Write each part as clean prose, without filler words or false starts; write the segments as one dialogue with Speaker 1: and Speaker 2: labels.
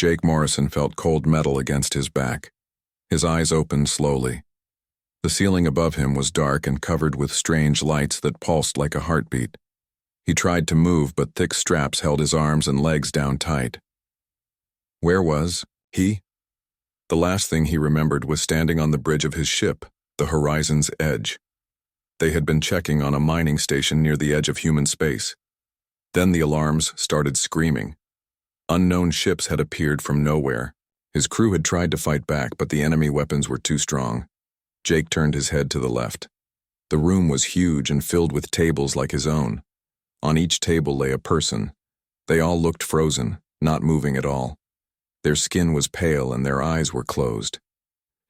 Speaker 1: Jake Morrison felt cold metal against his back. His eyes opened slowly. The ceiling above him was dark and covered with strange lights that pulsed like a heartbeat. He tried to move, but thick straps held his arms and legs down tight. Where was he? The last thing he remembered was standing on the bridge of his ship, the Horizon's Edge. They had been checking on a mining station near the edge of human space. Then the alarms started screaming. Unknown ships had appeared from nowhere. His crew had tried to fight back, but the enemy weapons were too strong. Jake turned his head to the left. The room was huge and filled with tables like his own. On each table lay a person. They all looked frozen, not moving at all. Their skin was pale and their eyes were closed.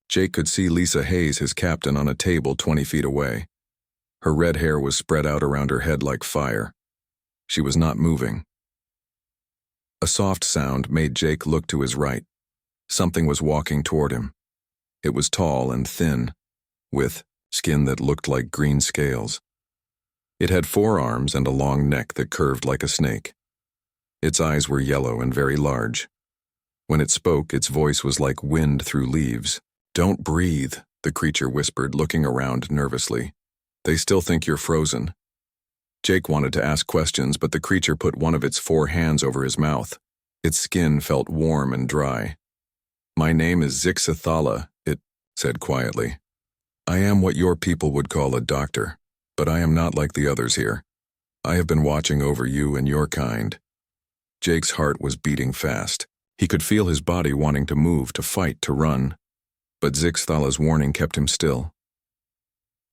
Speaker 1: Jake could see Lisa Hayes, his captain, on a table 20 feet away. Her red hair was spread out around her head like fire. She was not moving. A soft sound made Jake look to his right. Something was walking toward him. It was tall and thin, with skin that looked like green scales. It had 4 arms and a long neck that curved like a snake. Its eyes were yellow and very large. When it spoke, its voice was like wind through leaves. "Don't breathe," the creature whispered, looking around nervously. "They still think you're frozen." Jake wanted to ask questions, but the creature put one of its 4 hands over his mouth. Its skin felt warm and dry. "My name is Zixathala," it said quietly. "I am what your people would call a doctor, but I am not like the others here. I have been watching over you and your kind." Jake's heart was beating fast. He could feel his body wanting to move, to fight, to run. But Zixthala's warning kept him still.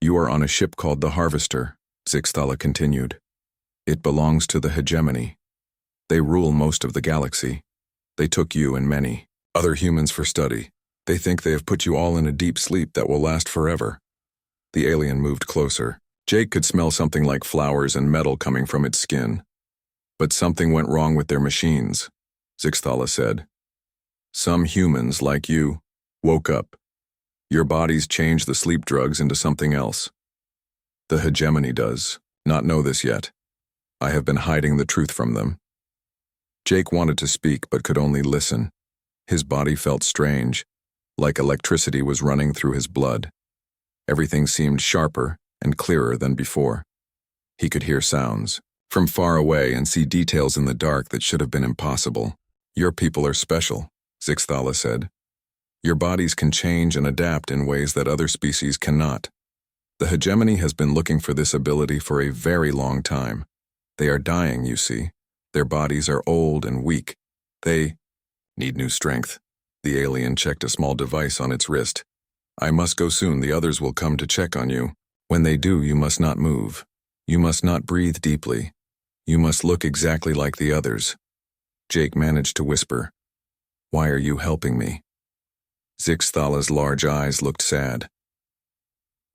Speaker 1: "You are on a ship called the Harvester," Zixthala continued. "It belongs to the hegemony. They rule most of the galaxy. They took you and many other humans for study. They think they have put you all in a deep sleep that will last forever." The alien moved closer. Jake could smell something like flowers and metal coming from its skin. "But something went wrong with their machines," Zixthala said. "Some humans, like you, woke up. Your bodies changed the sleep drugs into something else. The hegemony does not know this yet. I have been hiding the truth from them." Jake wanted to speak but could only listen. His body felt strange, like electricity was running through his blood. Everything seemed sharper and clearer than before. He could hear sounds from far away and see details in the dark that should have been impossible. "Your people are special," Zixthala said. "Your bodies can change and adapt in ways that other species cannot. The hegemony has been looking for this ability for a very long time. They are dying, you see. Their bodies are old and weak. They need new strength." The alien checked a small device on its wrist. "I must go soon. The others will come to check on you. When they do, you must not move. You must not breathe deeply. You must look exactly like the others." Jake managed to whisper, "Why are you helping me?" Zixthala's large eyes looked sad.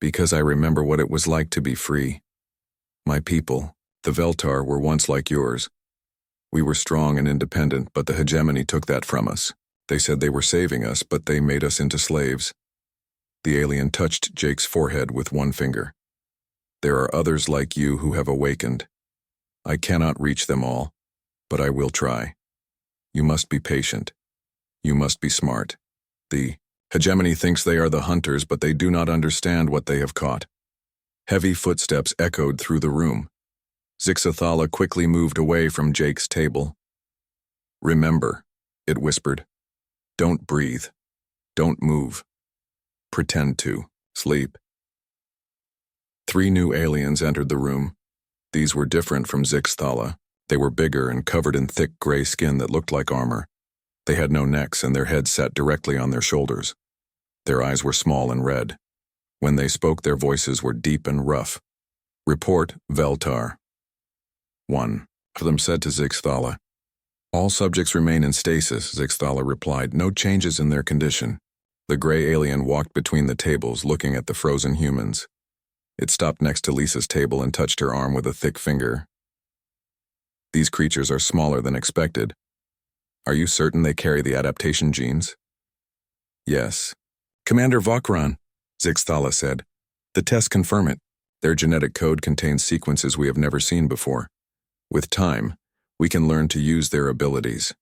Speaker 1: "Because I remember what it was like to be free. My people, the Veltar, were once like yours. We were strong and independent, but the hegemony took that from us. They said they were saving us, but they made us into slaves." The alien touched Jake's forehead with one finger. "There are others like you who have awakened. I cannot reach them all, but I will try. You must be patient. You must be smart. The hegemony thinks they are the hunters, but they do not understand what they have caught." Heavy footsteps echoed through the room. Zixathala quickly moved away from Jake's table. "Remember," it whispered. "Don't breathe. Don't move. Pretend to sleep." 3 new aliens entered the room. These were different from Zixthala. They were bigger and covered in thick gray skin that looked like armor. They had no necks and their heads sat directly on their shoulders. Their eyes were small and red. When they spoke, their voices were deep and rough. "Report, Veltar." One of them said to Zixthala. "All subjects remain in stasis," Zixthala replied. "No changes in their condition." The gray alien walked between the tables, looking at the frozen humans. It stopped next to Lisa's table and touched her arm with a thick finger. "These creatures are smaller than expected. Are you certain they carry the adaptation genes?" "Yes." "Commander Vokran," Zixthala said. "The tests confirm it. Their genetic code contains sequences we have never seen before. With time, we can learn to use their abilities."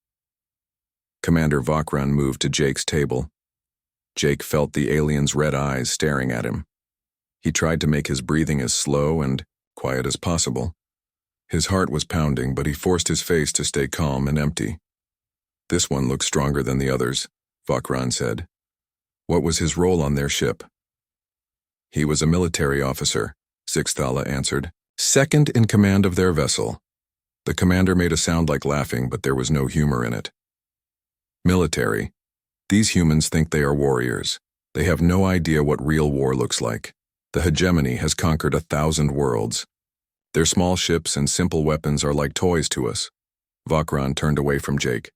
Speaker 1: Commander Vokran moved to Jake's table. Jake felt the alien's red eyes staring at him. He tried to make his breathing as slow and quiet as possible. His heart was pounding, but he forced his face to stay calm and empty. "This one looks stronger than the others," Vokran said. "What was his role on their ship?" "He was a military officer," Zixthala answered. "Second in command of their vessel." The commander made a sound like laughing, but there was no humor in it. "Military. These humans think they are warriors. They have no idea what real war looks like. The hegemony has conquered 1,000 worlds. Their small ships and simple weapons are like toys to us." Vokran turned away from Jake.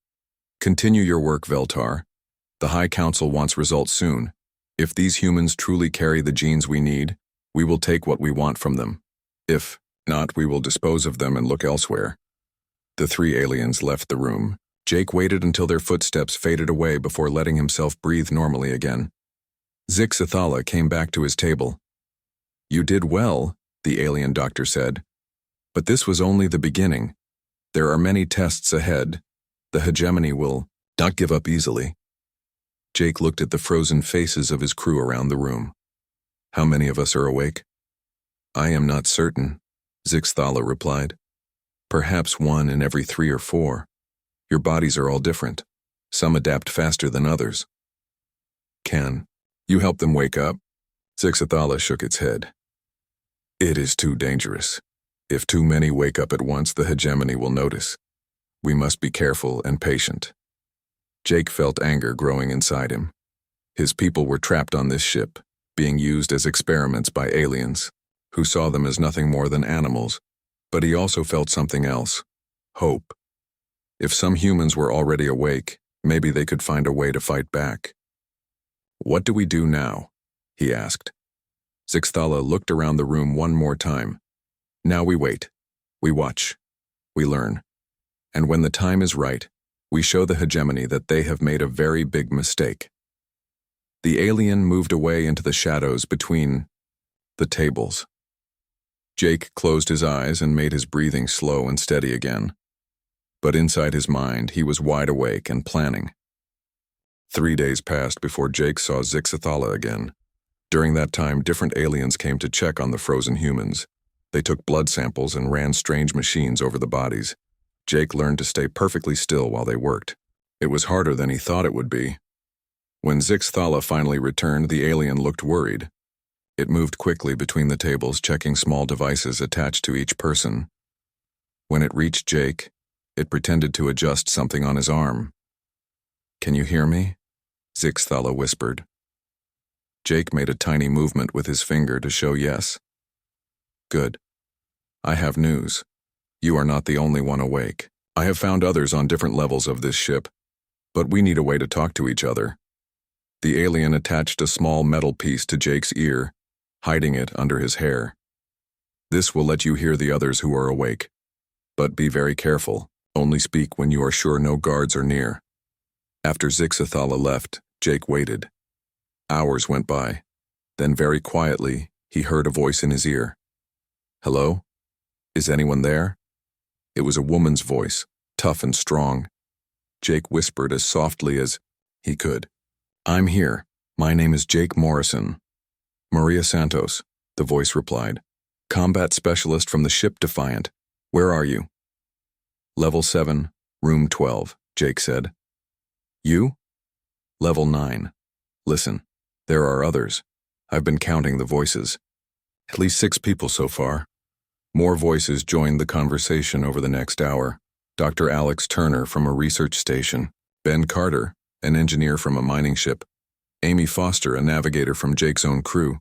Speaker 1: "Continue your work, Veltar. The High Council wants results soon. If these humans truly carry the genes we need, we will take what we want from them. If not, we will dispose of them and look elsewhere." The three aliens left the room. Jake waited until their footsteps faded away before letting himself breathe normally again. Zixthala came back to his table. "You did well," the alien doctor said. "But this was only the beginning. There are many tests ahead. The hegemony will not give up easily." Jake looked at the frozen faces of his crew around the room. "How many of us are awake?" "I am not certain," Zixthala replied. "Perhaps 1 in every 3 or 4. Your bodies are all different. Some adapt faster than others." "Can you help them wake up?" Zixthala shook its head. "It is too dangerous. If too many wake up at once, the hegemony will notice. We must be careful and patient." Jake felt anger growing inside him. His people were trapped on this ship, being used as experiments by aliens, who saw them as nothing more than animals. But he also felt something else: hope. If some humans were already awake, maybe they could find a way to fight back. "What do we do now?" he asked. Zixthala looked around the room one more time. "Now we wait. We watch. We learn. And when the time is right, we show the hegemony that they have made a very big mistake." The alien moved away into the shadows between the tables. Jake closed his eyes and made his breathing slow and steady again. But inside his mind, he was wide awake and planning. 3 days passed before Jake saw Zixthala again. During that time, different aliens came to check on the frozen humans. They took blood samples and ran strange machines over the bodies. Jake learned to stay perfectly still while they worked. It was harder than he thought it would be. When Zixthala finally returned, the alien looked worried. It moved quickly between the tables, checking small devices attached to each person. When it reached Jake, it pretended to adjust something on his arm. "Can you hear me?" Zixthala whispered. Jake made a tiny movement with his finger to show yes. "Good. I have news. You are not the only one awake. I have found others on different levels of this ship, but we need a way to talk to each other." The alien attached a small metal piece to Jake's ear, hiding it under his hair. "This will let you hear the others who are awake. But be very careful. Only speak when you are sure no guards are near." After Zixthala left, Jake waited. Hours went by. Then very quietly, he heard a voice in his ear. "Hello? Is anyone there?" It was a woman's voice, tough and strong. Jake whispered as softly as he could. "I'm here. My name is Jake Morrison." "Maria Santos," the voice replied. "Combat specialist from the ship Defiant. Where are you?" "Level 7, room 12, Jake said. "You?" "Level 9. Listen, there are others. I've been counting the voices. At least 6 people so far." More voices joined the conversation over the next hour. Dr. Alex Turner from a research station, Ben Carter, an engineer from a mining ship, Amy Foster, a navigator from Jake's own crew,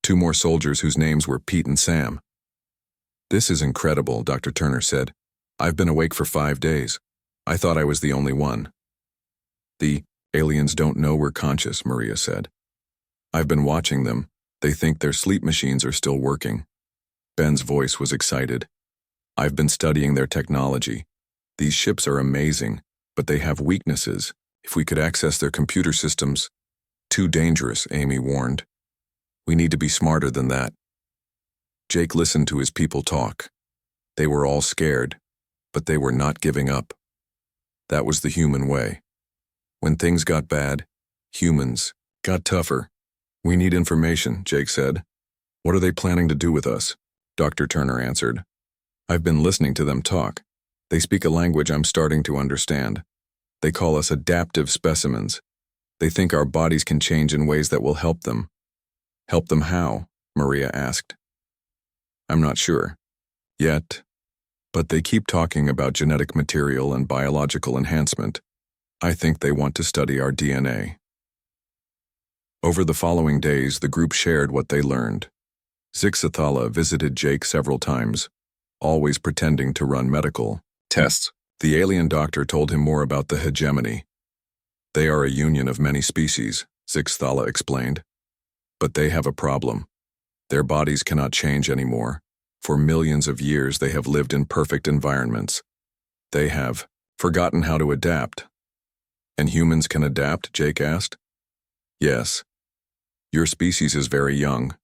Speaker 1: 2 more soldiers whose names were Pete and Sam. "This is incredible," Dr. Turner said. "I've been awake for 5 days. I thought I was the only one." "The aliens don't know we're conscious," Maria said. "I've been watching them. They think their sleep machines are still working." Ben's voice was excited. "I've been studying their technology. These ships are amazing, but they have weaknesses. If we could access their computer systems..." "Too dangerous," Amy warned. "We need to be smarter than that." Jake listened to his people talk. They were all scared, but they were not giving up. That was the human way. When things got bad, humans got tougher. We need information, Jake said. What are they planning to do with us? Dr. Turner answered. I've been listening to them talk. They speak a language I'm starting to understand. They call us adaptive specimens. They think our bodies can change in ways that will help them. Help them how? Maria asked. I'm not sure. Yet. But they keep talking about genetic material and biological enhancement. I think they want to study our DNA. Over the following days, the group shared what they learned. Zixathala visited Jake several times, always pretending to run medical tests. The alien doctor told him more about the hegemony. They are a union of many species, Zixathala explained. But they have a problem. Their bodies cannot change anymore. For millions of years, they have lived in perfect environments. They have forgotten how to adapt. And humans can adapt? Jake asked. Yes. Your species is very young,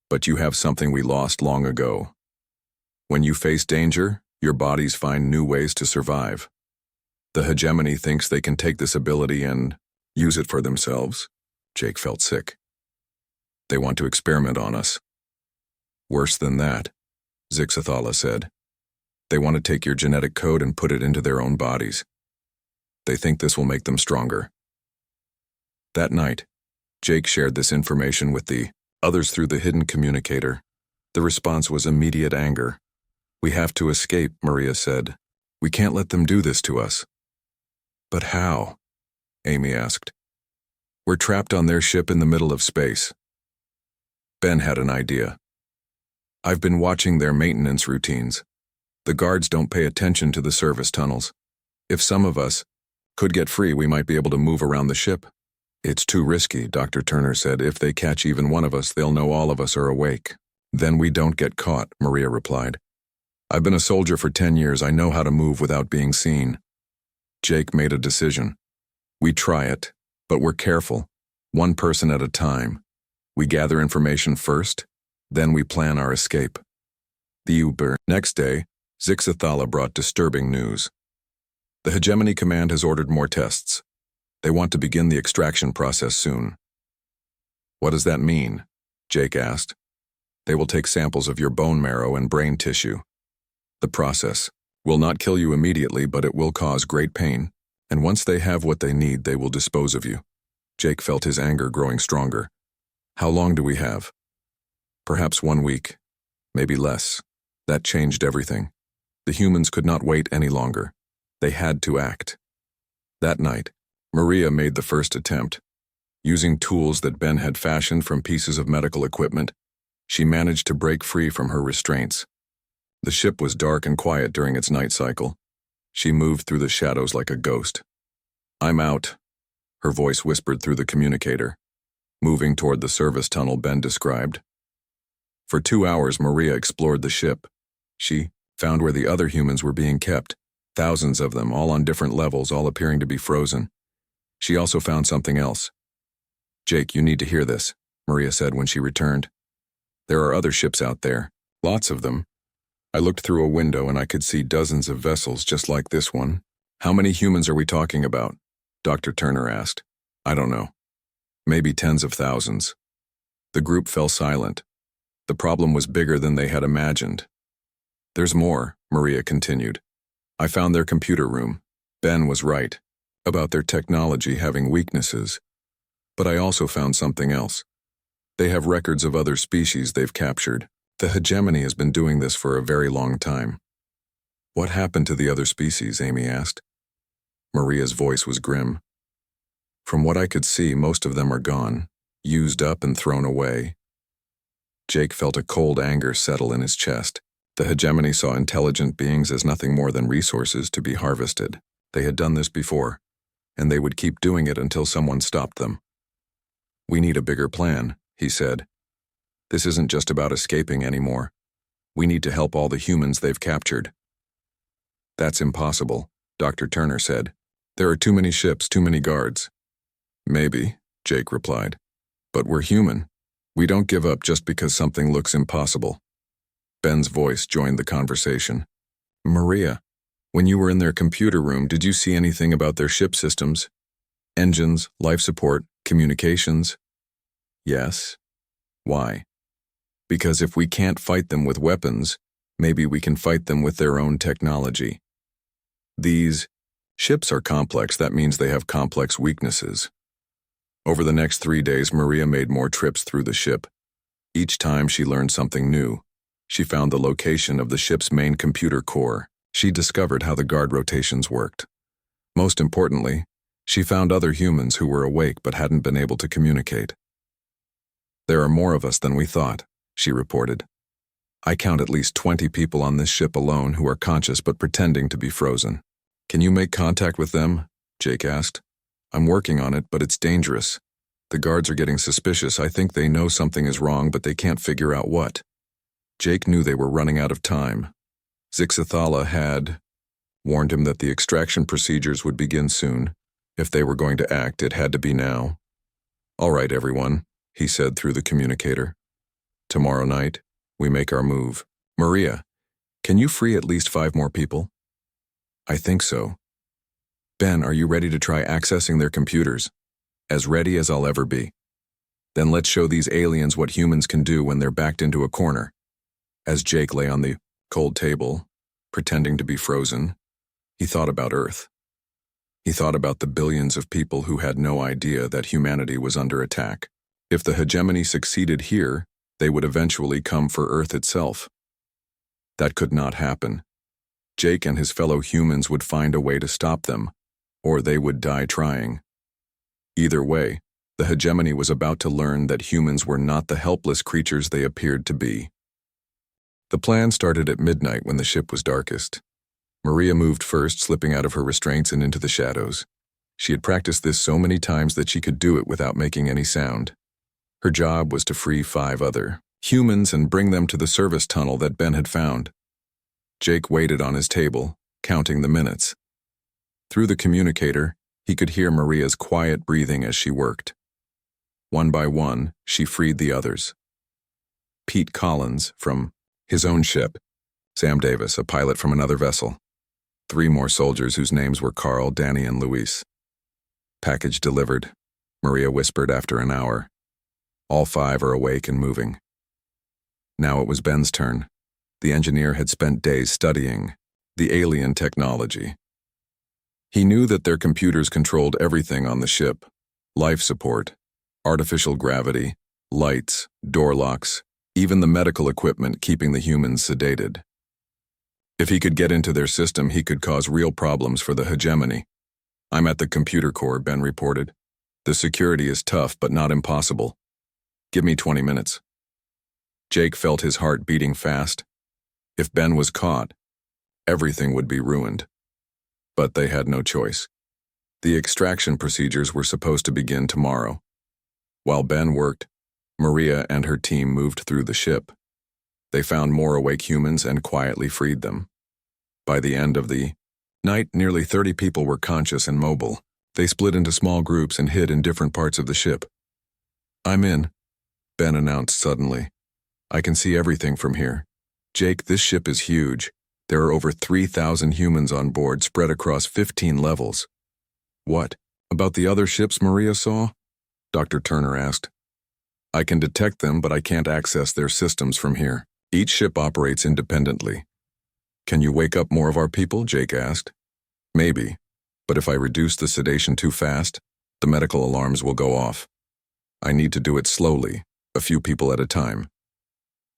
Speaker 1: but you have something we lost long ago. When you face danger, your bodies find new ways to survive. The hegemony thinks they can take this ability and use it for themselves. Jake felt sick. They want to experiment on us. Worse than that, Zixathala said. They want to take your genetic code and put it into their own bodies. They think this will make them stronger. That night, Jake shared this information with the others through the hidden communicator. The response was immediate anger. We have to escape, Maria said. We can't let them do this to us. But how? Amy asked. We're trapped on their ship in the middle of space. Ben had an idea. I've been watching their maintenance routines. The guards don't pay attention to the service tunnels. If some of us could get free, we might be able to move around the ship. It's too risky, Dr. Turner said. If they catch even one of us, they'll know all of us are awake. Then we don't get caught, Maria replied. I've been a soldier for 10 years. I know how to move without being seen. Jake made a decision. We try it, but we're careful. One person at a time. We gather information first, then we plan our escape. The Uber. Next day, Zixathala brought disturbing news. The Hegemony Command has ordered more tests. They want to begin the extraction process soon. What does that mean? Jake asked. They will take samples of your bone marrow and brain tissue. The process will not kill you immediately, but it will cause great pain, and once they have what they need, they will dispose of you. Jake felt his anger growing stronger. How long do we have? Perhaps 1 week, maybe less. That changed everything. The humans could not wait any longer. They had to act. That night, Maria made the first attempt. Using tools that Ben had fashioned from pieces of medical equipment, she managed to break free from her restraints. The ship was dark and quiet during its night cycle. She moved through the shadows like a ghost. I'm out, her voice whispered through the communicator, moving toward the service tunnel Ben described. For 2 hours, Maria explored the ship. She found where the other humans were being kept, thousands of them, all on different levels, all appearing to be frozen. She also found something else. Jake, you need to hear this, Maria said when she returned. There are other ships out there, lots of them. I looked through a window and I could see dozens of vessels just like this one. How many humans are we talking about? Dr. Turner asked. I don't know. Maybe tens of thousands. The group fell silent. The problem was bigger than they had imagined. There's more, Maria continued. I found their computer room. Ben was right about their technology having weaknesses. But I also found something else. They have records of other species they've captured. The hegemony has been doing this for a very long time. What happened to the other species? Amy asked. Maria's voice was grim. From what I could see, most of them are gone, used up and thrown away. Jake felt a cold anger settle in his chest. The hegemony saw intelligent beings as nothing more than resources to be harvested. They had done this before, and they would keep doing it until someone stopped them. We need a bigger plan, he said. This isn't just about escaping anymore. We need to help all the humans they've captured. That's impossible, Dr. Turner said. There are too many ships, too many guards. Maybe, Jake replied. But we're human. We don't give up just because something looks impossible. Ben's voice joined the conversation. Maria, when you were in their computer room, did you see anything about their ship systems? Engines, life support, communications. Yes. Why? Because if we can't fight them with weapons, maybe we can fight them with their own technology. These ships are complex. That means they have complex weaknesses. Over the next 3 days, Maria made more trips through the ship. Each time she learned something new. She found the location of the ship's main computer core. She discovered how the guard rotations worked. Most importantly, she found other humans who were awake but hadn't been able to communicate. "There are more of us than we thought," she reported. "I count at least 20 people on this ship alone who are conscious but pretending to be frozen." "Can you make contact with them?" Jake asked. "I'm working on it, but it's dangerous. The guards are getting suspicious. I think they know something is wrong, but they can't figure out what." Jake knew they were running out of time. Zixathala had warned him that the extraction procedures would begin soon. If they were going to act, it had to be now. "All right, everyone," he said through the communicator. "Tomorrow night, we make our move. Maria, can you free at least 5 more people?" "I think so." "Ben, are you ready to try accessing their computers?" "As ready as I'll ever be." "Then let's show these aliens what humans can do when they're backed into a corner." As Jake lay on the cold table, pretending to be frozen, he thought about Earth. He thought about the billions of people who had no idea that humanity was under attack. If the hegemony succeeded here, they would eventually come for Earth itself. That could not happen. Jake and his fellow humans would find a way to stop them, or they would die trying. Either way, the hegemony was about to learn that humans were not the helpless creatures they appeared to be. The plan started at midnight when the ship was darkest. Maria moved first, slipping out of her restraints and into the shadows. She had practiced this so many times that she could do it without making any sound. Her job was to free 5 other humans and bring them to the service tunnel that Ben had found. Jake waited on his table, counting the minutes. Through the communicator, he could hear Maria's quiet breathing as she worked. One by one, she freed the others. Pete Collins, from his own ship. Sam Davis, a pilot from another vessel. 3 more soldiers whose names were Carl, Danny, and Luis. "Package delivered," Maria whispered after an hour. "All 5 are awake and moving." Now it was Ben's turn. The engineer had spent days studying the alien technology. He knew that their computers controlled everything on the ship: life support, artificial gravity, lights, door locks, even the medical equipment keeping the humans sedated. If he could get into their system, he could cause real problems for the hegemony. "I'm at the computer core," Ben reported. "The security is tough, but not impossible. Give me 20 minutes. Jake felt his heart beating fast. If Ben was caught, everything would be ruined. But they had no choice. The extraction procedures were supposed to begin tomorrow. While Ben worked, Maria and her team moved through the ship. They found more awake humans and quietly freed them. By the end of the night, nearly 30 people were conscious and mobile. They split into small groups and hid in different parts of the ship. "I'm in," Ben announced suddenly. "I can see everything from here. Jake, this ship is huge. There are over 3,000 humans on board, spread across 15 levels." "What about the other ships Maria saw?" Dr. Turner asked. "I can detect them, but I can't access their systems from here. Each ship operates independently." "Can you wake up more of our people?" Jake asked. "Maybe, but if I reduce the sedation too fast, the medical alarms will go off. I need to do it slowly, a few people at a time."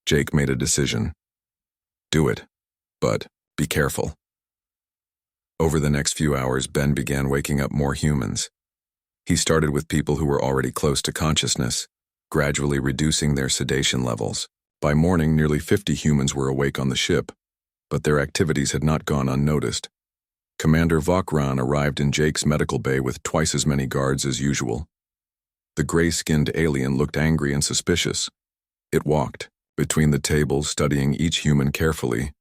Speaker 1: Jake made a decision. "Do it, but be careful." Over the next few hours, Ben began waking up more humans. He started with people who were already close to consciousness, gradually reducing their sedation levels. By morning, nearly 50 humans were awake on the ship, but their activities had not gone unnoticed. Commander Vokran arrived in Jake's medical bay with twice as many guards as usual. The gray-skinned alien looked angry and suspicious. It walked between the tables, studying each human carefully.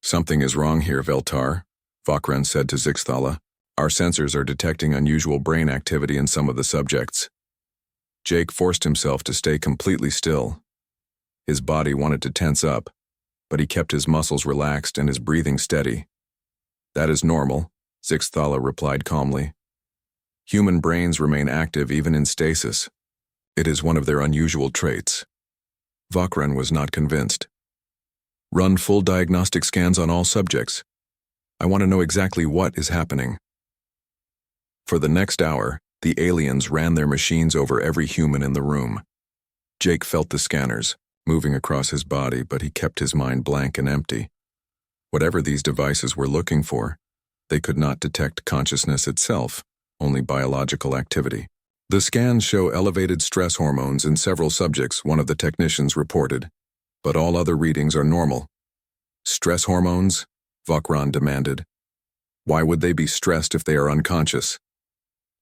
Speaker 1: "Something is wrong here, Veltar," Vokran said to Zixthala. "Our sensors are detecting unusual brain activity in some of the subjects." Jake forced himself to stay completely still. His body wanted to tense up, but he kept his muscles relaxed and his breathing steady. "That is normal," Zixthala replied calmly. Human brains remain active even in stasis. It is one of their unusual traits. Vakran was not convinced. Run full diagnostic scans on all subjects. I want to know exactly what is happening. For the next hour, the aliens ran their machines over every human in the room. Jake felt the scanners moving across his body, but he kept his mind blank and empty. Whatever these devices were looking for, they could not detect consciousness itself, only biological activity. The scans show elevated stress hormones in several subjects, one of the technicians reported, but all other readings are normal. Stress hormones? Vakran demanded. Why would they be stressed if they are unconscious?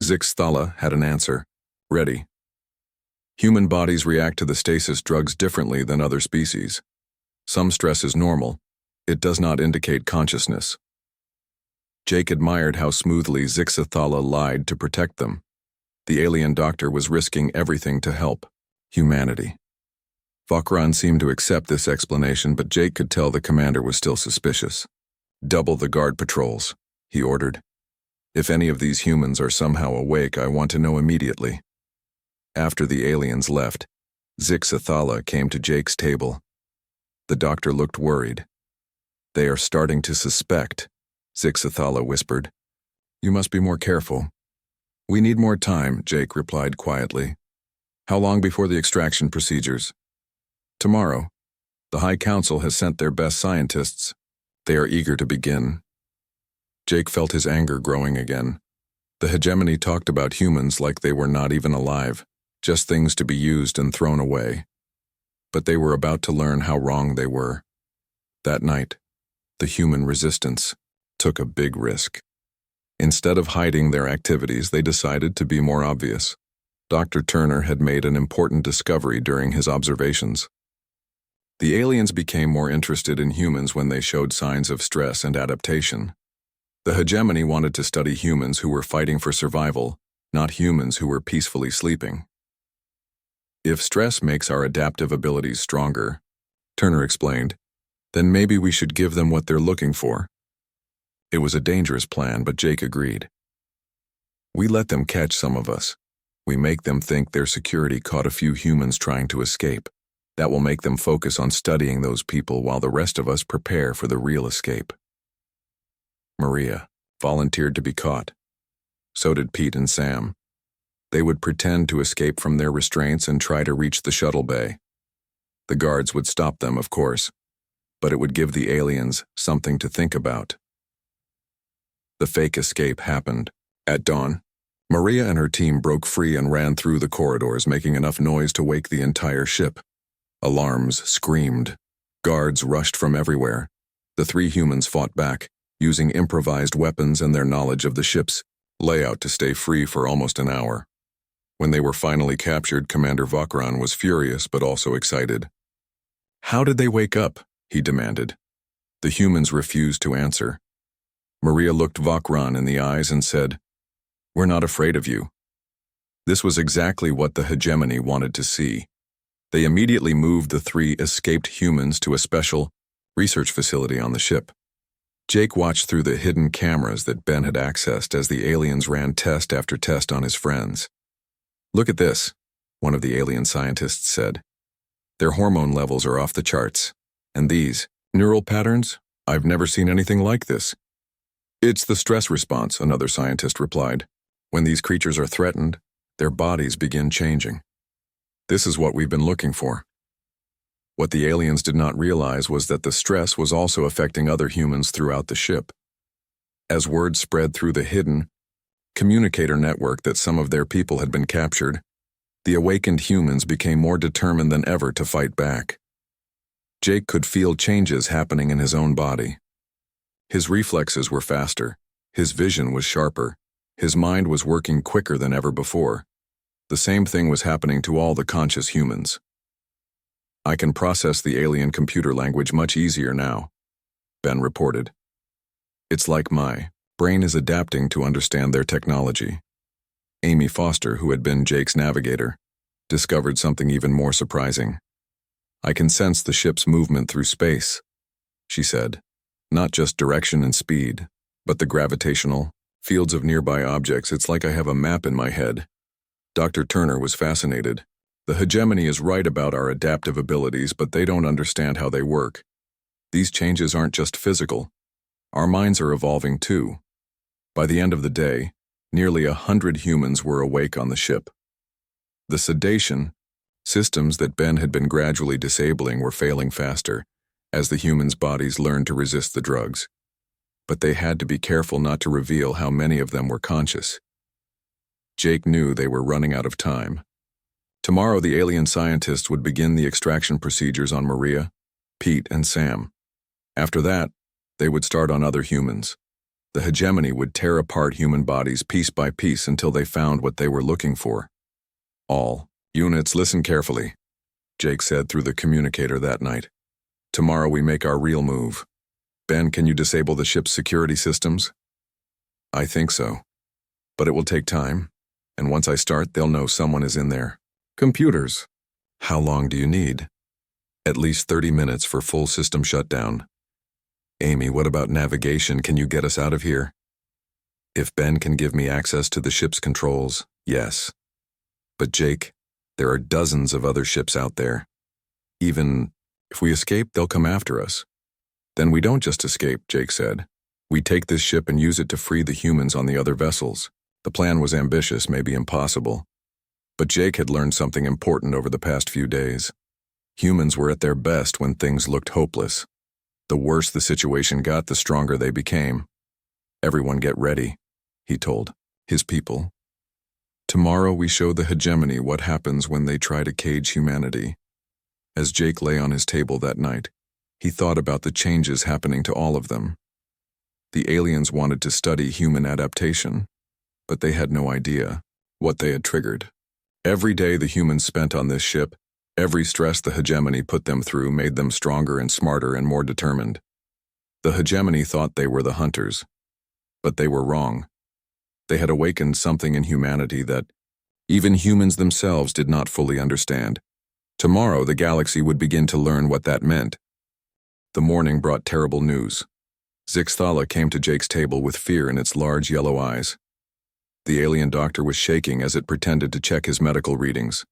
Speaker 1: Zixthala had an answer. Ready. Human bodies react to the stasis drugs differently than other species. Some stress is normal. It does not indicate consciousness. Jake admired how smoothly Zixthala lied to protect them. The alien doctor was risking everything to help humanity. Vakran seemed to accept this explanation, but Jake could tell the commander was still suspicious. Double the guard patrols, he ordered. If any of these humans are somehow awake, I want to know immediately. After the aliens left, Zixthala came to Jake's table. The doctor looked worried. They are starting to suspect, Zixthala whispered. You must be more careful. We need more time, Jake replied quietly. How long before the extraction procedures? Tomorrow. The High Council has sent their best scientists. They are eager to begin. Jake felt his anger growing again. The hegemony talked about humans like they were not even alive, just things to be used and thrown away. But they were about to learn how wrong they were. That night, the human resistance took a big risk. Instead of hiding their activities, they decided to be more obvious. Dr. Turner had made an important discovery during his observations. The aliens became more interested in humans when they showed signs of stress and adaptation. The hegemony wanted to study humans who were fighting for survival, not humans who were peacefully sleeping. If stress makes our adaptive abilities stronger, Turner explained, then maybe we should give them what they're looking for. It was a dangerous plan, but Jake agreed. We let them catch some of us. We make them think their security caught a few humans trying to escape. That will make them focus on studying those people while the rest of us prepare for the real escape. Maria volunteered to be caught. So did Pete and Sam. They would pretend to escape from their restraints and try to reach the shuttle bay. The guards would stop them, of course, but it would give the aliens something to think about. The fake escape happened. At dawn, Maria and her team broke free and ran through the corridors, making enough noise to wake the entire ship. Alarms screamed. Guards rushed from everywhere. The three humans fought back, using improvised weapons and their knowledge of the ship's layout to stay free for almost an hour. When they were finally captured, Commander Vakran was furious but also excited. How did they wake up? He demanded. The humans refused to answer. Maria looked Vakran in the eyes and said, We're not afraid of you. This was exactly what the hegemony wanted to see. They immediately moved the three escaped humans to a special research facility on the ship. Jake watched through the hidden cameras that Ben had accessed as the aliens ran test after test on his friends. Look at this, one of the alien scientists said. Their hormone levels are off the charts. And these neural patterns? I've never seen anything like this. It's the stress response, another scientist replied. When these creatures are threatened, their bodies begin changing. This is what we've been looking for. What the aliens did not realize was that the stress was also affecting other humans throughout the ship. As word spread through the hidden communicator network that some of their people had been captured, the awakened humans became more determined than ever to fight back. Jake could feel changes happening in his own body. His reflexes were faster, his vision was sharper, his mind was working quicker than ever before. The same thing was happening to all the conscious humans. I can process the alien computer language much easier now, Ben reported. It's like my brain is adapting to understand their technology. Amy Foster, who had been Jake's navigator, discovered something even more surprising. I can sense the ship's movement through space, she said. Not just direction and speed, but the gravitational Fields of nearby objects, it's like I have a map in my head. Dr. Turner was fascinated. The hegemony is right about our adaptive abilities, but they don't understand how they work. These changes aren't just physical. Our minds are evolving too. By the end of the day, nearly 100 humans were awake on the ship. The sedation systems that Ben had been gradually disabling were failing faster as the humans' bodies learned to resist the drugs. But they had to be careful not to reveal how many of them were conscious. Jake knew they were running out of time. Tomorrow, the alien scientists would begin the extraction procedures on Maria, Pete, and Sam. After that, they would start on other humans. The hegemony would tear apart human bodies piece by piece until they found what they were looking for. All units, listen carefully, Jake said through the communicator that night. Tomorrow we make our real move. Ben, can you disable the ship's security systems? I think so. But it will take time, and once I start, they'll know someone is in there. Computers. How long do you need? At least 30 minutes for full system shutdown. Amy, what about navigation? Can you get us out of here? If Ben can give me access to the ship's controls, yes. But Jake, there are dozens of other ships out there. Even if we escape, they'll come after us. Then we don't just escape, Jake said. We take this ship and use it to free the humans on the other vessels. The plan was ambitious, maybe impossible. But Jake had learned something important over the past few days. Humans were at their best when things looked hopeless. The worse the situation got, the stronger they became. Everyone get ready, he told his people. Tomorrow we show the hegemony what happens when they try to cage humanity. As Jake lay on his table that night, he thought about the changes happening to all of them. The aliens wanted to study human adaptation, but they had no idea what they had triggered. Every day the humans spent on this ship, every stress the hegemony put them through made them stronger and smarter and more determined. The hegemony thought they were the hunters, but they were wrong. They had awakened something in humanity that even humans themselves did not fully understand. Tomorrow the galaxy would begin to learn what that meant. The morning brought terrible news. Zixthala came to Jake's table with fear in its large yellow eyes. The alien doctor was shaking as it pretended to check his medical readings.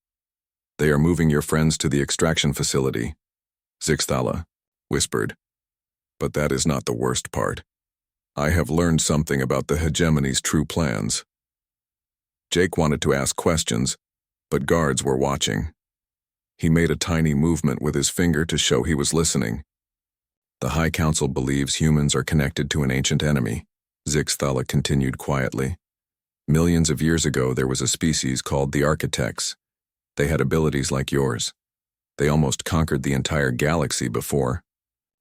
Speaker 1: They are moving your friends to the extraction facility, Zixthala whispered. But that is not the worst part. I have learned something about the hegemony's true plans. Jake wanted to ask questions, but guards were watching. He made a tiny movement with his finger to show he was listening. The High Council believes humans are connected to an ancient enemy, Zixthala continued quietly. Millions of years ago, there was a species called the Architects. They had abilities like yours. They almost conquered the entire galaxy before.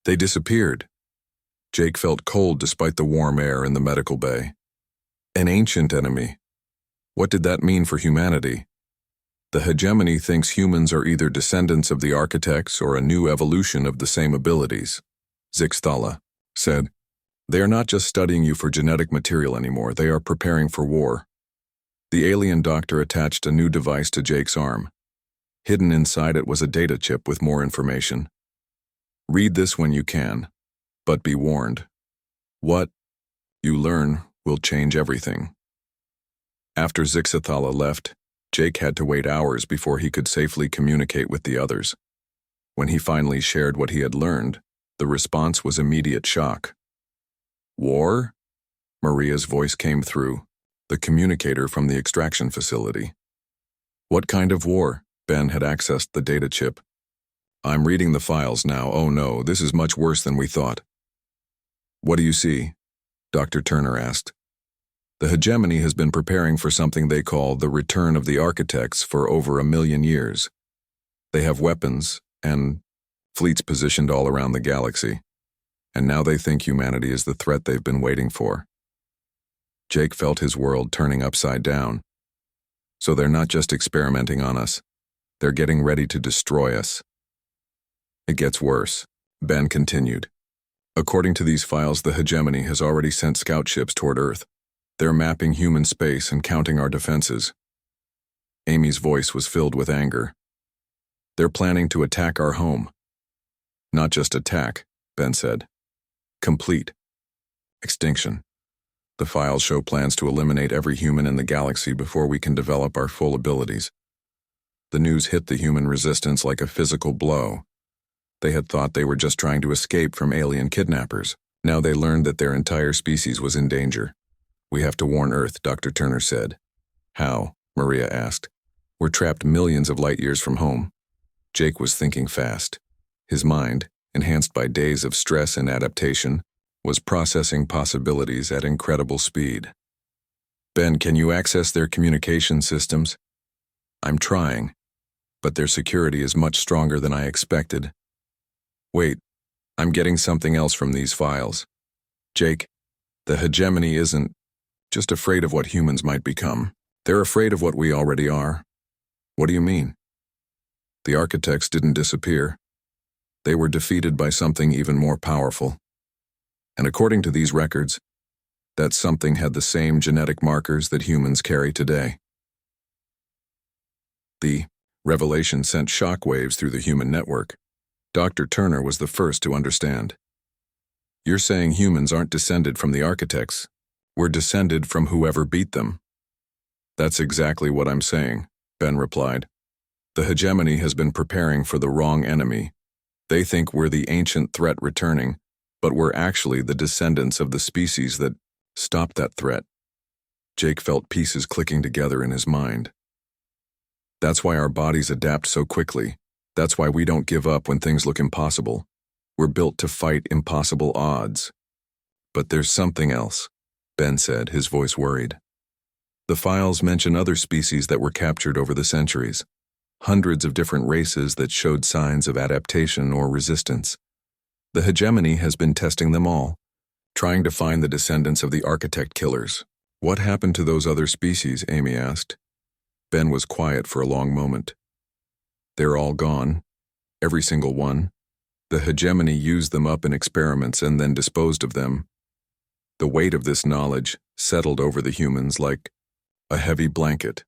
Speaker 1: They disappeared. Jake felt cold despite the warm air in the medical bay. An ancient enemy. What did that mean for humanity? The hegemony thinks humans are either descendants of the Architects or a new evolution of the same abilities, Zixthala said. They are not just studying you for genetic material anymore, they are preparing for war. The alien doctor attached a new device to Jake's arm. Hidden inside it was a data chip with more information. Read this when you can, but be warned. What you learn will change everything. After Zixthala left, Jake had to wait hours before he could safely communicate with the others. When he finally shared what he had learned, the response was immediate shock. War? Maria's voice came through, the communicator from the extraction facility. What kind of war? Ben had accessed the data chip. I'm reading the files now. Oh no, this is much worse than we thought. What do you see? Dr. Turner asked. The hegemony has been preparing for something they call the return of the Architects for over 1 million years. They have weapons and fleets positioned all around the galaxy. And now they think humanity is the threat they've been waiting for. Jake felt his world turning upside down. So they're not just experimenting on us. They're getting ready to destroy us. It gets worse, Ben continued. According to these files, the hegemony has already sent scout ships toward Earth. They're mapping human space and counting our defenses. Amy's voice was filled with anger. They're planning to attack our home. Not just attack, Ben said. Complete extinction. The files show plans to eliminate every human in the galaxy before we can develop our full abilities. The news hit the human resistance like a physical blow. They had thought they were just trying to escape from alien kidnappers. Now they learned that their entire species was in danger. "We have to warn Earth," Dr. Turner said. "How?" Maria asked. "We're trapped millions of light years from home." Jake was thinking fast. His mind, enhanced by days of stress and adaptation, was processing possibilities at incredible speed. "Ben, can you access their communication systems?" "I'm trying, but their security is much stronger than I expected." "Wait, I'm getting something else from these files. Jake, the hegemony isn't just afraid of what humans might become. They're afraid of what we already are." "What do you mean?" "The architects didn't disappear. They were defeated by something even more powerful. And according to these records, that something had the same genetic markers that humans carry today." The revelation sent shockwaves through the human network. Dr. Turner was the first to understand. "You're saying humans aren't descended from the architects. We're descended from whoever beat them." "That's exactly what I'm saying," Ben replied. "The hegemony has been preparing for the wrong enemy. They think we're the ancient threat returning, but we're actually the descendants of the species that stopped that threat." Jake felt pieces clicking together in his mind. "That's why our bodies adapt so quickly. That's why we don't give up when things look impossible. We're built to fight impossible odds." "But there's something else," Ben said, his voice worried. "The files mention other species that were captured over the centuries. Hundreds of different races that showed signs of adaptation or resistance. The hegemony has been testing them all, trying to find the descendants of the architect killers." "What happened to those other species?" Amy asked. Ben was quiet for a long moment. "They're all gone. Every single one. The hegemony used them up in experiments and then disposed of them. The weight of this knowledge settled over the humans like a heavy blanket.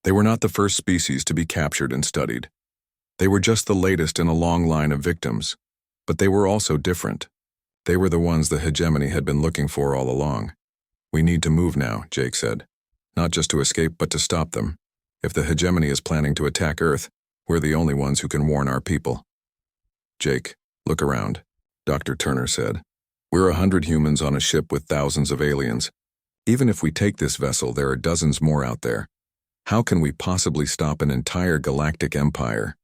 Speaker 1: They were not the first species to be captured and studied. They were just the latest in a long line of victims. But they were also different. They were the ones the hegemony had been looking for all along." "We need to move now," Jake said. "Not just to escape, but to stop them. If the hegemony is planning to attack Earth, we're the only ones who can warn our people." "Jake, look around," Dr. Turner said. "We're 100 humans on a ship with thousands of aliens. Even if we take this vessel, there are dozens more out there. How can we possibly stop an entire galactic empire?"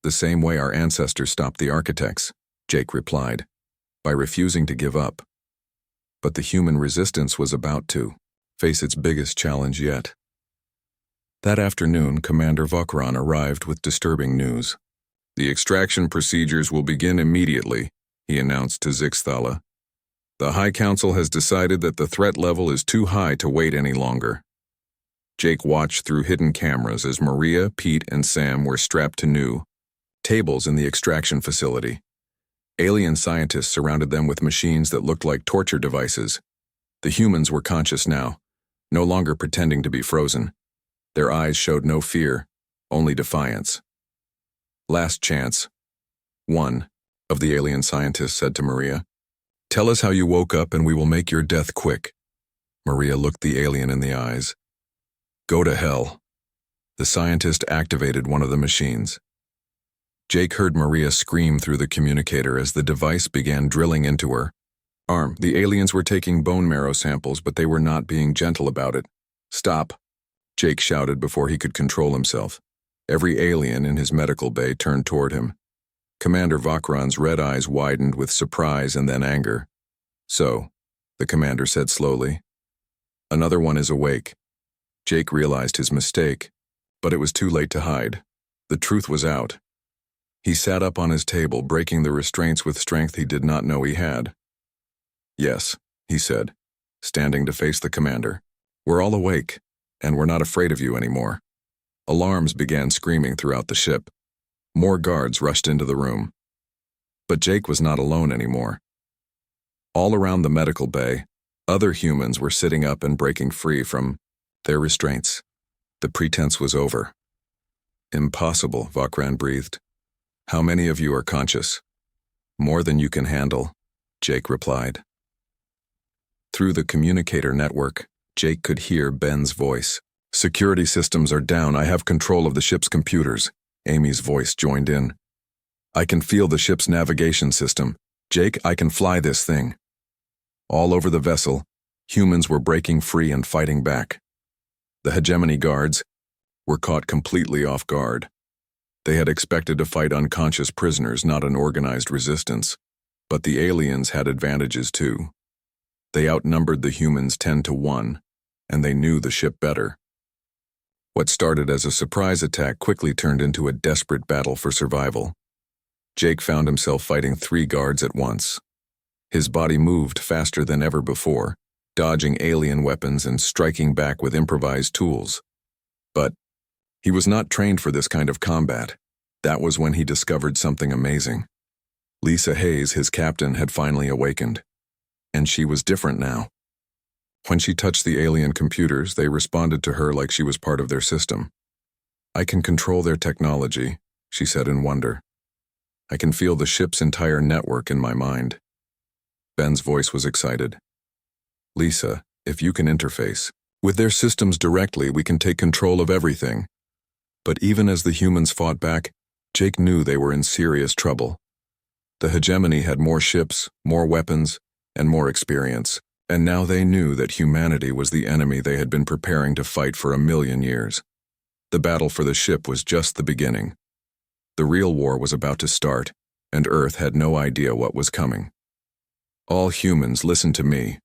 Speaker 1: "The same way our ancestors stopped the architects," Jake replied, "by refusing to give up." But the human resistance was about to face its biggest challenge yet. That afternoon, Commander Vokran arrived with disturbing news. "The extraction procedures will begin immediately," he announced to Zixthala. "The High Council has decided that the threat level is too high to wait any longer." Jake watched through hidden cameras as Maria, Pete, and Sam were strapped to new tables in the extraction facility. Alien scientists surrounded them with machines that looked like torture devices. The humans were conscious now, no longer pretending to be frozen. Their eyes showed no fear, only defiance. "Last chance. One of the alien scientists said to Maria. "Tell us how you woke up and we will make your death quick." Maria looked the alien in the eyes. "Go to hell." The scientist activated one of the machines. Jake heard Maria scream through the communicator as the device began drilling into her arm. The aliens were taking bone marrow samples, but they were not being gentle about it. "Stop," Jake shouted before he could control himself. Every alien in his medical bay turned toward him. Commander Vokran's red eyes widened with surprise and then anger. "So," the commander said slowly, "another one is awake." Jake realized his mistake, but it was too late to hide. The truth was out. He sat up on his table, breaking the restraints with strength he did not know he had. "Yes," he said, standing to face the commander. "We're all awake, and we're not afraid of you anymore." Alarms began screaming throughout the ship. More guards rushed into the room. But Jake was not alone anymore. All around the medical bay, other humans were sitting up and breaking free from their restraints. The pretense was over. "Impossible," Vokran breathed. "How many of you are conscious?" "More than you can handle," Jake replied. Through the communicator network, Jake could hear Ben's voice. "Security systems are down. I have control of the ship's computers." Amy's voice joined in. "I can feel the ship's navigation system. Jake, I can fly this thing." All over the vessel, humans were breaking free and fighting back. The hegemony guards were caught completely off guard. They had expected to fight unconscious prisoners, not an organized resistance. But the aliens had advantages too. They outnumbered the humans 10-1, and they knew the ship better. What started as a surprise attack quickly turned into a desperate battle for survival. Jake found himself fighting 3 guards at once. His body moved faster than ever before, dodging alien weapons and striking back with improvised tools. But he was not trained for this kind of combat. That was when he discovered something amazing. Lisa Hayes, his captain, had finally awakened. And she was different now. When she touched the alien computers, they responded to her like she was part of their system. "I can control their technology," she said in wonder. "I can feel the ship's entire network in my mind." Ben's voice was excited. "Lisa, if you can interface with their systems directly, we can take control of everything." But even as the humans fought back, Jake knew they were in serious trouble. The hegemony had more ships, more weapons, and more experience, and now they knew that humanity was the enemy they had been preparing to fight for 1,000,000 years. The battle for the ship was just the beginning. The real war was about to start, and Earth had no idea what was coming. "All humans, listen to me,"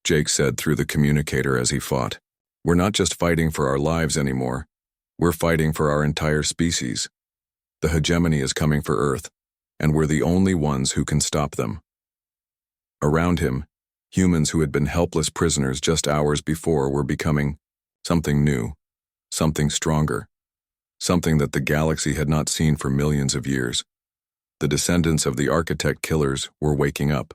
Speaker 1: Jake said through the communicator as he fought. "We're not just fighting for our lives anymore. We're fighting for our entire species. The hegemony is coming for Earth, and we're the only ones who can stop them." Around him, humans who had been helpless prisoners just hours before were becoming something new, something stronger, something that the galaxy had not seen for millions of years. The descendants of the architect killers were waking up,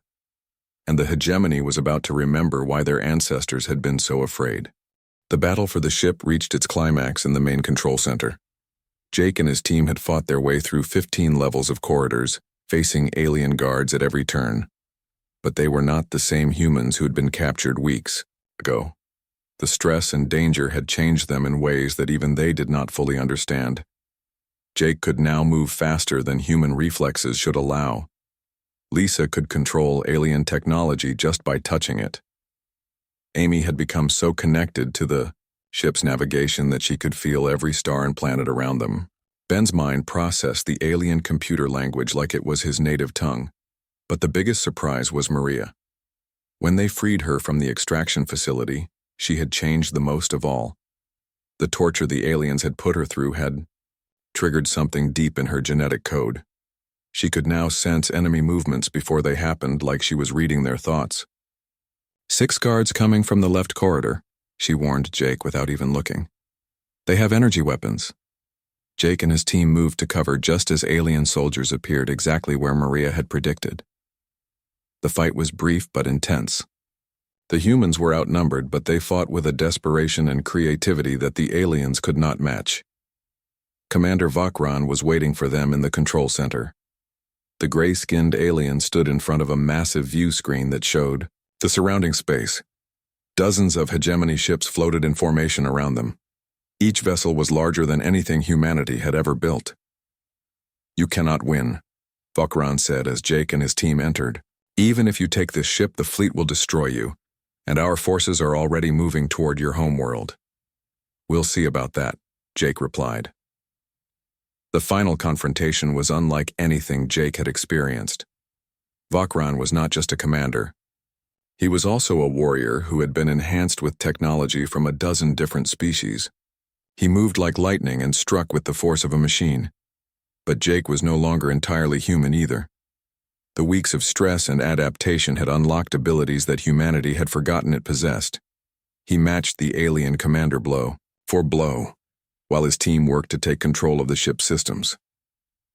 Speaker 1: and the hegemony was about to remember why their ancestors had been so afraid. The battle for the ship reached its climax in the main control center. Jake and his team had fought their way through 15 levels of corridors, facing alien guards at every turn. But they were not the same humans who had been captured weeks ago. The stress and danger had changed them in ways that even they did not fully understand. Jake could now move faster than human reflexes should allow. Lisa could control alien technology just by touching it. Amy had become so connected to the ship's navigation that she could feel every star and planet around them. Ben's mind processed the alien computer language like it was his native tongue. But the biggest surprise was Maria. When they freed her from the extraction facility, she had changed the most of all. The torture the aliens had put her through had triggered something deep in her genetic code. She could now sense enemy movements before they happened, like she was reading their thoughts. "6 guards coming from the left corridor," she warned Jake without even looking. "They have energy weapons." Jake and his team moved to cover just as alien soldiers appeared exactly where Maria had predicted. The fight was brief but intense. The humans were outnumbered, but they fought with a desperation and creativity that the aliens could not match. Commander Vakran was waiting for them in the control center. The gray-skinned alien stood in front of a massive view screen that showed the surrounding space. Dozens of hegemony ships floated in formation around them. Each vessel was larger than anything humanity had ever built. "You cannot win," Vakran said as Jake and his team entered. "Even if you take this ship, the fleet will destroy you, and our forces are already moving toward your homeworld." "We'll see about that," Jake replied. The final confrontation was unlike anything Jake had experienced. Vakran was not just a commander. He was also a warrior who had been enhanced with technology from a dozen different species. He moved like lightning and struck with the force of a machine. But Jake was no longer entirely human either. The weeks of stress and adaptation had unlocked abilities that humanity had forgotten it possessed. He matched the alien commander blow for blow, while his team worked to take control of the ship's systems.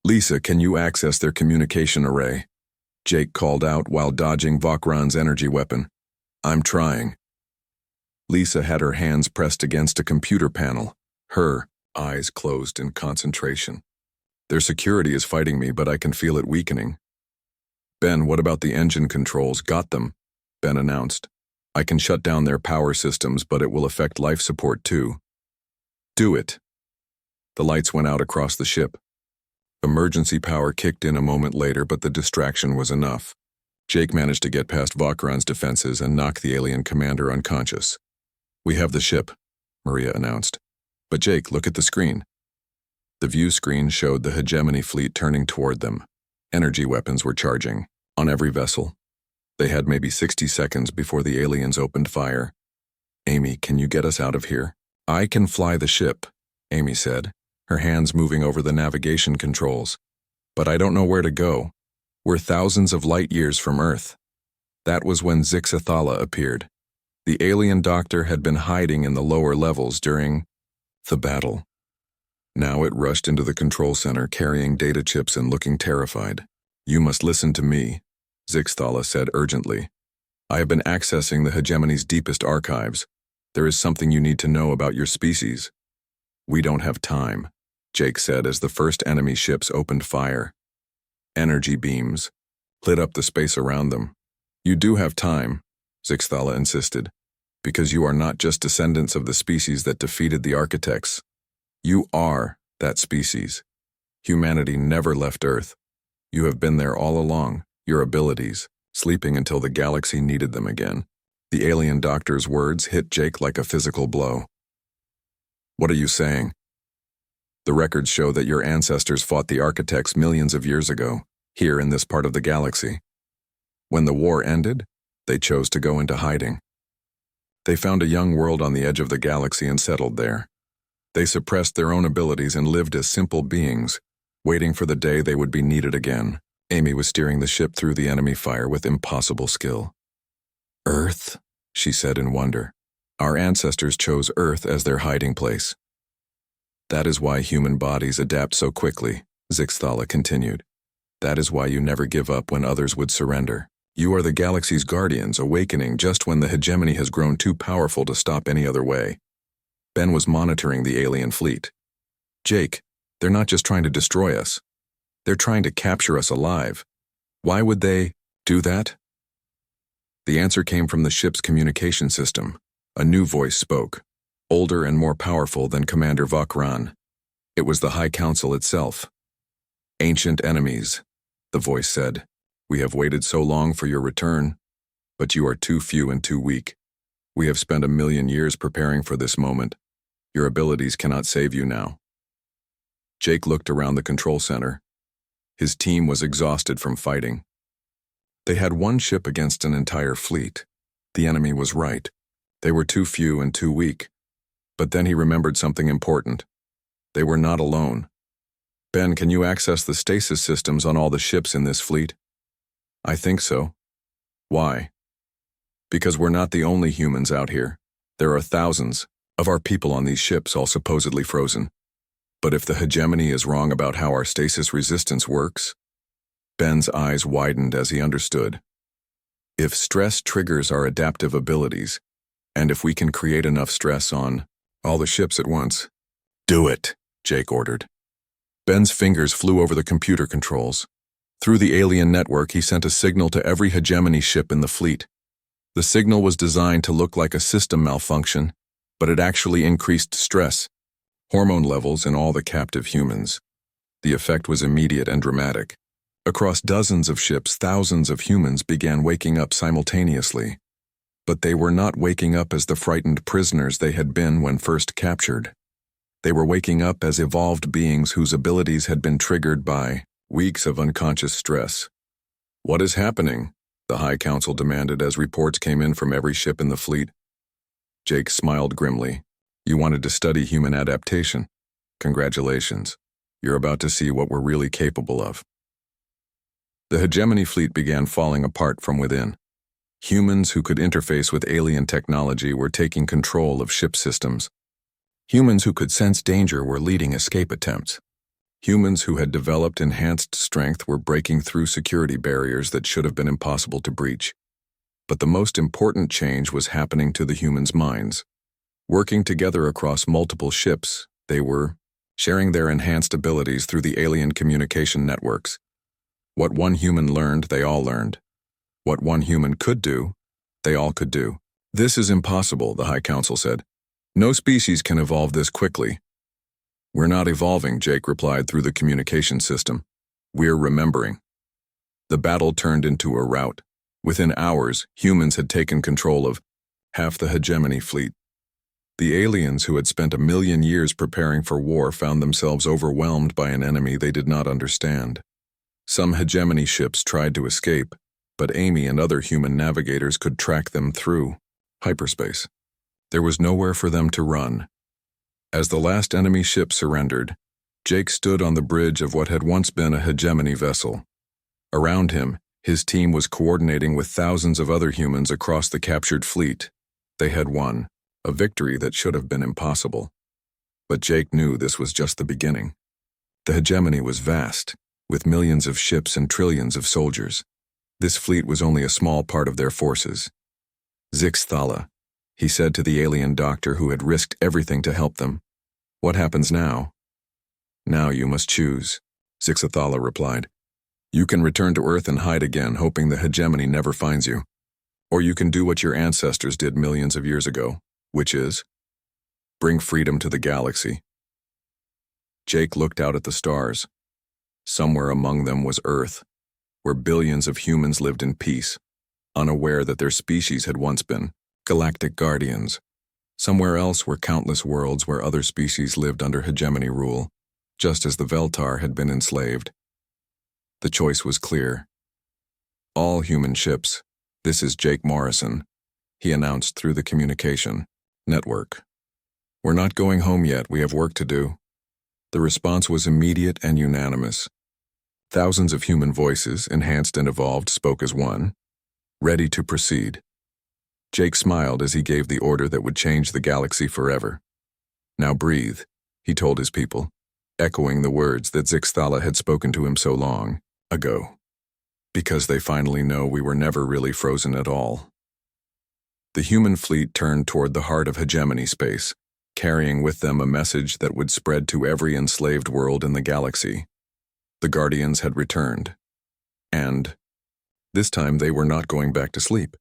Speaker 1: "Lisa, can you access their communication array?" Jake called out while dodging Vakran's energy weapon. "I'm trying." Lisa had her hands pressed against a computer panel, her eyes closed in concentration. "Their security is fighting me, but I can feel it weakening." "Ben, what about the engine controls? Got them," Ben announced. I can shut down their power systems, but it will affect life support too. Do it. The lights went out across the ship. Emergency power kicked in a moment later, but the distraction was enough. Jake managed to get past Vokran's defenses and knock the alien commander unconscious. We have the ship, Maria announced. But Jake, look at the screen. The view screen showed the hegemony fleet turning toward them. Energy weapons were charging, on every vessel. They had maybe 60 seconds before the aliens opened fire. Amy, can you get us out of here? I can fly the ship, Amy said, her hands moving over the navigation controls. But I don't know where to go. We're thousands of light years from Earth. That was when Zixathala appeared. The alien doctor had been hiding in the lower levels during the battle. Now it rushed into the control center carrying data chips and looking terrified. You must listen to me, Zixathala said urgently. I have been accessing the hegemony's deepest archives. There is something you need to know about your species. We don't have time, Jake said as the first enemy ships opened fire. Energy beams lit up the space around them. You do have time, Zixathala insisted, because you are not just descendants of the species that defeated the architects. You are that species. Humanity never left Earth. You have been there all along, your abilities, sleeping until the galaxy needed them again. The alien doctor's words hit Jake like a physical blow. What are you saying? The records show that your ancestors fought the architects millions of years ago, here in this part of the galaxy. When the war ended, they chose to go into hiding. They found a young world on the edge of the galaxy and settled there. They suppressed their own abilities and lived as simple beings, waiting for the day they would be needed again. Amy was steering the ship through the enemy fire with impossible skill. Earth, she said in wonder. Our ancestors chose Earth as their hiding place. That is why human bodies adapt so quickly, Zixathala continued. That is why you never give up when others would surrender. You are the galaxy's guardians, awakening just when the hegemony has grown too powerful to stop any other way. Ben was monitoring the alien fleet. Jake, they're not just trying to destroy us. They're trying to capture us alive. Why would they do that? The answer came from the ship's communication system. A new voice spoke, older and more powerful than Commander Vokran. It was the High Council itself. Ancient enemies, the voice said. We have waited so long for your return, but you are too few and too weak. We have spent 1,000,000 years preparing for this moment. Your abilities cannot save you now. Jake looked around the control center. His team was exhausted from fighting. They had one ship against an entire fleet. The enemy was right. They were too few and too weak. But then he remembered something important. They were not alone. Ben, can you access the stasis systems on all the ships in this fleet? I think so. Why? Because we're not the only humans out here. There are thousands of our people on these ships, all supposedly frozen. But if the hegemony is wrong about how our stasis resistance works, Ben's eyes widened as he understood. If stress triggers our adaptive abilities, and if we can create enough stress on all the ships at once, do it, Jake ordered. Ben's fingers flew over the computer controls. Through the alien network, he sent a signal to every hegemony ship in the fleet. The signal was designed to look like a system malfunction, but it actually increased stress, hormone levels in all the captive humans. The effect was immediate and dramatic. Across dozens of ships, thousands of humans began waking up simultaneously. But they were not waking up as the frightened prisoners they had been when first captured. They were waking up as evolved beings whose abilities had been triggered by weeks of unconscious stress. What is happening? The High Council demanded as reports came in from every ship in the fleet. Jake smiled grimly. You wanted to study human adaptation. Congratulations. You're about to see what we're really capable of. The hegemony fleet began falling apart from within. Humans who could interface with alien technology were taking control of ship systems. Humans who could sense danger were leading escape attempts. Humans who had developed enhanced strength were breaking through security barriers that should have been impossible to breach. But the most important change was happening to the humans' minds. Working together across multiple ships, they were sharing their enhanced abilities through the alien communication networks. What one human learned, they all learned. What one human could do, they all could do. "This is impossible," the High Council said. "No species can evolve this quickly." "We're not evolving," Jake replied through the communication system. "We're remembering." The battle turned into a rout. Within hours, humans had taken control of half the hegemony fleet. The aliens who had spent 1,000,000 years preparing for war found themselves overwhelmed by an enemy they did not understand. Some hegemony ships tried to escape, but Amy and other human navigators could track them through hyperspace. There was nowhere for them to run. As the last enemy ship surrendered, Jake stood on the bridge of what had once been a hegemony vessel. Around him, his team was coordinating with thousands of other humans across the captured fleet. They had won, a victory that should have been impossible. But Jake knew this was just the beginning. The hegemony was vast, with millions of ships and trillions of soldiers. This fleet was only a small part of their forces. "Zixthala," he said to the alien doctor who had risked everything to help them. "What happens now?" "Now you must choose," Zixthala replied. "You can return to Earth and hide again, hoping the hegemony never finds you. Or you can do what your ancestors did millions of years ago, which is bring freedom to the galaxy." Jake looked out at the stars. Somewhere among them was Earth, where billions of humans lived in peace, unaware that their species had once been galactic guardians. Somewhere else were countless worlds where other species lived under hegemony rule, just as the Veltar had been enslaved. The choice was clear. "All human ships, this is Jake Morrison," he announced through the communication network. "We're not going home yet, we have work to do." The response was immediate and unanimous. Thousands of human voices, enhanced and evolved, spoke as one, ready to proceed. Jake smiled as he gave the order that would change the galaxy forever. "Now breathe," he told his people, echoing the words that Zixthala had spoken to him so long ago. "Because they finally know we were never really frozen at all." The human fleet turned toward the heart of hegemony space, carrying with them a message that would spread to every enslaved world in the galaxy. The Guardians had returned. And this time they were not going back to sleep.